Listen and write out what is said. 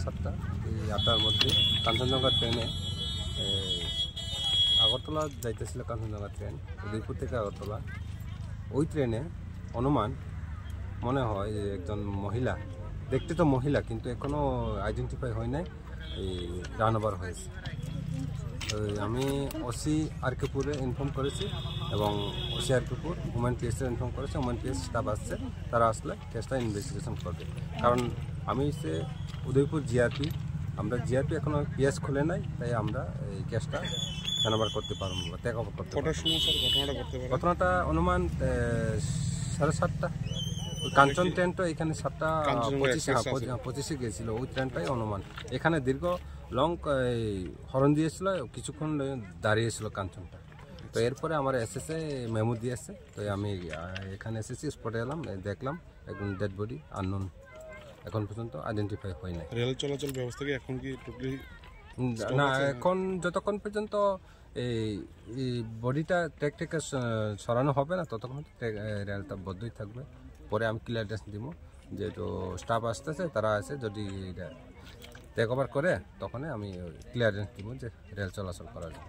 7:30 এই 8টার মধ্যে কাঞ্চনজঙ্ঘা ট্রেনে আগরতলা যাইতেছিল কাঞ্চনজঙ্ঘা ট্রেন উদয়পুর থেকে আগরতলা। ওই ট্রেনে অনুমান মনে হয় যে একজন মহিলা, দেখতে তো মহিলা কিন্তু এখনও আইডেন্টিফাই হয় নাই, এই রান ওভার হয়েছে। আমি ওসি আরকেপুরে ইনফর্ম করেছি এবং ওসি আরকেপুর ওমেন পিএসে ইনফর্ম করেছি। ওমেন পিএস স্টাফ আসছে, তারা আসলে কেসটা ইনভেস্টিগেশন করবে। কারণ আমি সে উদয়পুর জিআরপি, আমরা জিআরপি এখনও পিএস খুলে নাই, তাই আমরা এই কেসটা হ্যান্ডওভার করতে পারবো বা টেক ওভার করতে পারবো। ঘটনাটা অনুমান 7:30। কাঞ্চন ট্রেন তো এখানে 7:25 গিয়েছিল, ওই ট্রেনটাই অনুমান এখানে দীর্ঘ লং হরন দিয়েছিল, কিছুক্ষণ দাঁড়িয়েছিল কাঞ্চনটা। তো এরপরে আমার এসএসএ মেমো দিয়েছে, তো আমি এখানে এসেছি, স্পটে এলাম, দেখলাম একদম ডেড বডি, আননোন, এখন পর্যন্ত আইডেন্টিফাই হয় না। রেল চলাচল ব্যবস্থা কি এখন কি টোটালি না, এখন যতক্ষণ পর্যন্ত এই বডিটা ট্রেক থেকে সরানো হবে না ততক্ষণ রেলটা বদ্ধই থাকবে। পরে আমি ক্লিয়ারেন্স দিব, যেহেতু স্টাফ আসতেছে, তারা আসে যদি টেক ওভার করে তখন আমি ক্লিয়ারেন্স দিব যে রেল চলাচল করা যায়।